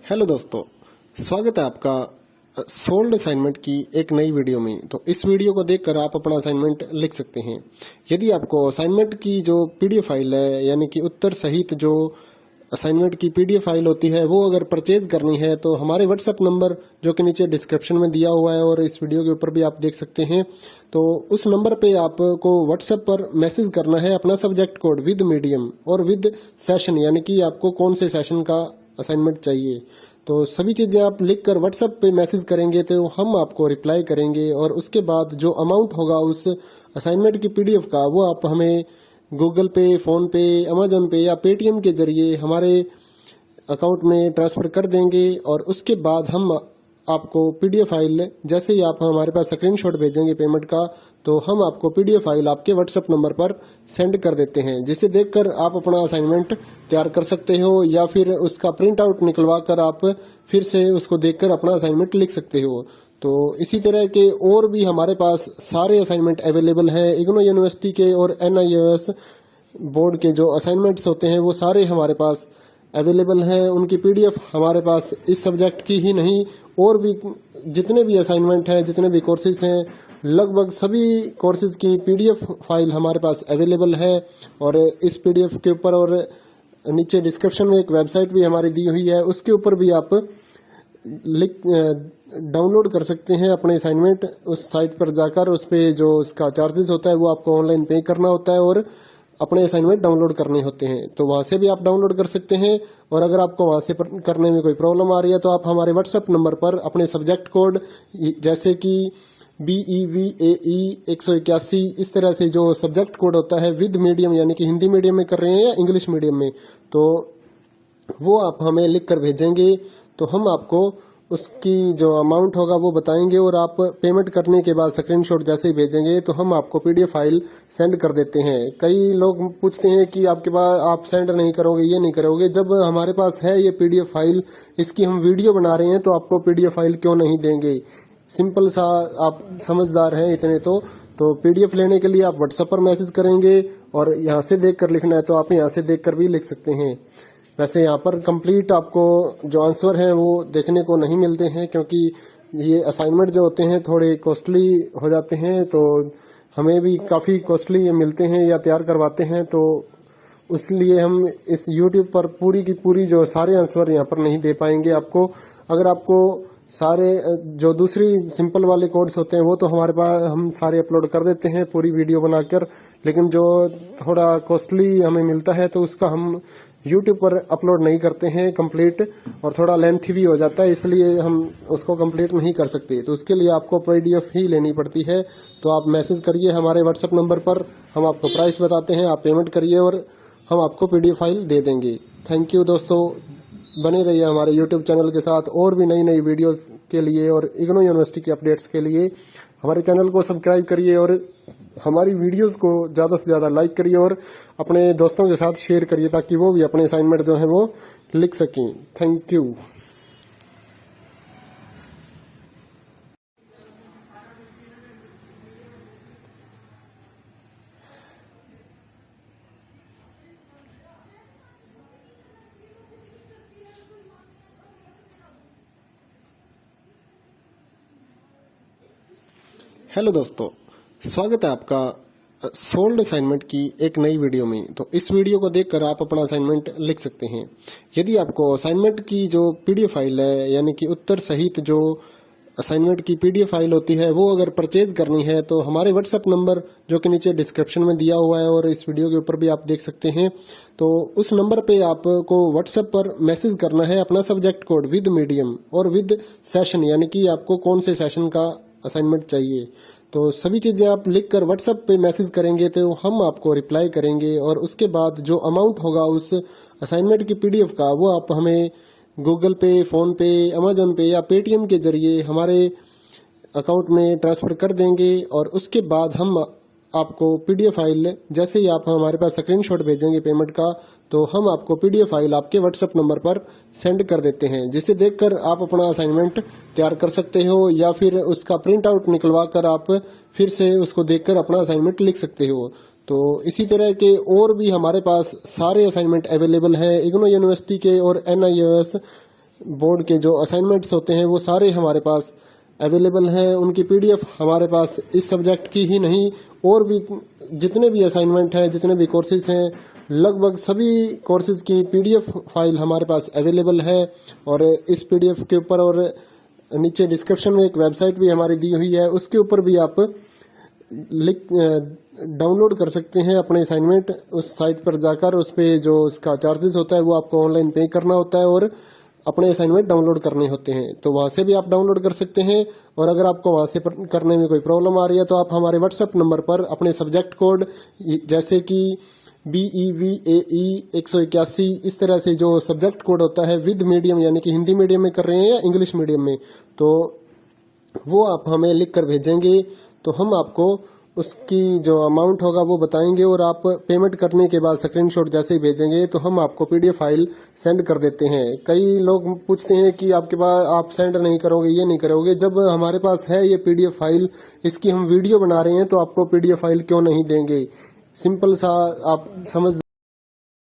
Hello दोस्तों, स्वागत है आपका सोल्ड असाइनमेंट की एक नई वीडियो में। तो इस वीडियो को देखकर आप अपना असाइनमेंट लिख सकते हैं। यदि आपको असाइनमेंट की जो पीडीएफ फाइल है, यानी कि उत्तर सहित जो असाइनमेंट की पीडीएफ फाइल होती है, वो अगर परचेज करनी है तो हमारे व्हाट्सएप नंबर जो कि नीचे डिस्क्रिप्शन में दिया हुआ है और इस वीडियो के ऊपर भी आप देख सकते हैं, तो उस नंबर पे आपको व्हाट्सएप पर मैसेज करना है अपना सब्जेक्ट कोड विद मीडियम और विद सेशन, यानी कि आपको कौन से सेशन का असाइनमेंट चाहिए। तो सभी चीजें आप लिखकर व्हाट्सएप पे मैसेज करेंगे तो हम आपको रिप्लाई करेंगे और उसके बाद जो अमाउंट होगा उस असाइनमेंट की पीडीएफ का, वो आप हमें गूगल पे, फोन पे, अमेजोन पे या पेटीएम के जरिए हमारे अकाउंट में ट्रांसफर कर देंगे। और उसके बाद हम आपको पीडीएफ फाइल, जैसे ही आप हमारे पास स्क्रीनशॉट भेजेंगे पेमेंट का, तो हम आपको पीडीएफ फाइल आपके व्हाट्सएप नंबर पर सेंड कर देते हैं, जिसे देखकर आप अपना असाइनमेंट तैयार कर सकते हो या फिर उसका प्रिंट आउट निकलवा कर आप फिर से उसको देखकर अपना असाइनमेंट लिख सकते हो। तो इसी तरह के और भी हमारे पास सारे असाइनमेंट अवेलेबल हैं। इग्नो यूनिवर्सिटी के और एनआईओएस बोर्ड के जो असाइनमेंट्स होते हैं वो सारे हमारे पास अवेलेबल हैं। उनकी पीडीएफ हमारे पास इस सब्जेक्ट की ही नहीं, और भी जितने भी असाइनमेंट हैं, जितने भी कोर्सेज हैं, लगभग सभी कोर्सेज की पीडीएफ फाइल हमारे पास अवेलेबल है। और इस पीडीएफ के ऊपर और नीचे डिस्क्रिप्शन में एक वेबसाइट भी हमारी दी हुई है, उसके ऊपर भी आप डाउनलोड कर सकते हैं अपने असाइनमेंट। उस साइट पर जाकर उस पे जो उसका चार्जेस होता है वो आपको ऑनलाइन पे करना होता है और अपने असाइनमेंट डाउनलोड करने होते हैं, तो वहां से भी आप डाउनलोड कर सकते हैं। और अगर आपको वहां से करने में कोई प्रॉब्लम आ रही है तो आप हमारे व्हाट्सएप नंबर पर अपने सब्जेक्ट कोड, जैसे कि BEVAE 181, इस तरह से जो सब्जेक्ट कोड होता है विद मीडियम, यानी कि हिंदी मीडियम में कर रहे हैं या इंग्लिश मीडियम में, तो वो आप हमें लिख कर भेजेंगे तो हम आपको उसकी जो अमाउंट होगा वो बताएंगे। और आप पेमेंट करने के बाद स्क्रीनशॉट जैसे ही भेजेंगे तो हम आपको पीडीएफ फाइल सेंड कर देते हैं। कई लोग पूछते हैं कि आपके पास आप सेंड नहीं करोगे, ये नहीं करोगे। जब हमारे पास है ये पीडीएफ फाइल, इसकी हम वीडियो बना रहे हैं, तो आपको पीडीएफ फाइल क्यों नहीं देंगे। सिंपल सा, आप समझदार हैं इतने तो पीडीएफ लेने के लिए आप व्हाट्सएप पर मैसेज करेंगे और यहाँ से देख कर लिखना है तो आप यहाँ से देख कर भी लिख सकते हैं। वैसे यहाँ पर कंप्लीट आपको जो आंसर है वो देखने को नहीं मिलते हैं, क्योंकि ये असाइनमेंट जो होते हैं थोड़े कॉस्टली हो जाते हैं, तो हमें भी काफी कॉस्टली मिलते हैं या तैयार करवाते हैं, तो इसलिए हम इस YouTube पर पूरी की पूरी जो सारे आंसर यहाँ पर नहीं दे पाएंगे आपको। अगर आपको सारे जो दूसरी सिंपल वाले कोड्स होते हैं वो तो हमारे पास हम सारे अपलोड कर देते हैं पूरी वीडियो बनाकर, लेकिन जो थोड़ा कॉस्टली हमें मिलता है तो उसका हम YouTube पर अपलोड नहीं करते हैं कंप्लीट, और थोड़ा लेंथी भी हो जाता है, इसलिए हम उसको कंप्लीट नहीं कर सकते। तो उसके लिए आपको पीडीएफ ही लेनी पड़ती है। तो आप मैसेज करिए हमारे व्हाट्सएप नंबर पर, हम आपको प्राइस बताते हैं, आप पेमेंट करिए और हम आपको पीडीएफ फाइल दे देंगे। थैंक यू दोस्तों, बने रहिए हमारे YouTube चैनल के साथ और भी नई नई वीडियोस के लिए और इग्नो यूनिवर्सिटी के अपडेट्स के लिए हमारे चैनल को सब्सक्राइब करिए और हमारी वीडियोस को ज्यादा से ज्यादा लाइक करिए और अपने दोस्तों के साथ शेयर करिए, ताकि वो भी अपने असाइनमेंट जो है वो लिख सकें। Thank you. हेलो दोस्तों, स्वागत है आपका सोल्ड असाइनमेंट की एक नई वीडियो में। तो इस वीडियो को देखकर आप अपना असाइनमेंट लिख सकते हैं। यदि आपको असाइनमेंट की जो पीडीएफ फाइल है, यानी कि उत्तर सहित जो असाइनमेंट की पीडीएफ फाइल होती है, वो अगर परचेज करनी है तो हमारे व्हाट्सएप नंबर जो कि नीचे डिस्क्रिप्शन में दिया हुआ है और इस वीडियो के ऊपर भी आप देख सकते हैं, तो उस नंबर पे आपको व्हाट्सएप पर मैसेज करना है अपना सब्जेक्ट कोड विद मीडियम और विद सेशन, यानी कि आपको कौन से सेशन का असाइनमेंट चाहिए। तो सभी चीजें आप लिखकर व्हाट्सएप पे मैसेज करेंगे तो हम आपको रिप्लाई करेंगे और उसके बाद जो अमाउंट होगा उस असाइनमेंट की पीडीएफ का, वो आप हमें गूगल पे, फोन पे, अमेजोन पे या पेटीएम के जरिए हमारे अकाउंट में ट्रांसफर कर देंगे। और उसके बाद हम आपको पीडीएफ फाइल, जैसे ही आप हमारे पास स्क्रीनशॉट भेजेंगे पेमेंट का, तो हम आपको पीडीएफ फाइल आपके व्हाट्सएप नंबर पर सेंड कर देते हैं, जिसे देखकर आप अपना असाइनमेंट तैयार कर सकते हो या फिर उसका प्रिंट आउट निकलवा कर आप फिर से उसको देखकर अपना असाइनमेंट लिख सकते हो। तो इसी तरह के और भी हमारे पास सारे असाइनमेंट अवेलेबल हैं। इग्नो यूनिवर्सिटी के और एनआईओएस बोर्ड के जो असाइनमेंट्स होते हैं वो सारे हमारे पास अवेलेबल हैं। उनकी पीडीएफ हमारे पास इस सब्जेक्ट की ही नहीं और भी जितने भी असाइनमेंट हैं, जितने भी कोर्सेज हैं, लगभग सभी कोर्सेज की पीडीएफ फाइल हमारे पास अवेलेबल है। और इस पीडीएफ के ऊपर और नीचे डिस्क्रिप्शन में एक वेबसाइट भी हमारी दी हुई है, उसके ऊपर भी आप डाउनलोड कर सकते हैं अपने असाइनमेंट। उस साइट पर जाकर उस पे जो उसका चार्जेस होता है वो आपको ऑनलाइन पे करना होता है और अपने असाइनमेंट डाउनलोड करने होते हैं। तो वहां से भी आप डाउनलोड कर सकते हैं। और अगर आपको वहां से करने में कोई प्रॉब्लम आ रही है तो आप हमारे व्हाट्सएप नंबर पर अपने सब्जेक्ट कोड जैसे कि BEVAE 181 इस तरह से जो सब्जेक्ट कोड होता है विद मीडियम यानी कि हिंदी मीडियम में कर रहे हैं या इंग्लिश मीडियम में, तो वो आप हमें लिख कर भेजेंगे तो हम आपको उसकी जो अमाउंट होगा वो बताएंगे और आप पेमेंट करने के बाद स्क्रीनशॉट जैसे ही भेजेंगे तो हम आपको पीडीएफ फाइल सेंड कर देते हैं। कई लोग पूछते हैं कि आपके पास आप सेंड नहीं करोगे, ये नहीं करोगे। जब हमारे पास है ये पीडीएफ फाइल, इसकी हम वीडियो बना रहे हैं तो आपको पीडीएफ फाइल क्यों नहीं देंगे। सिंपल सा आप समझ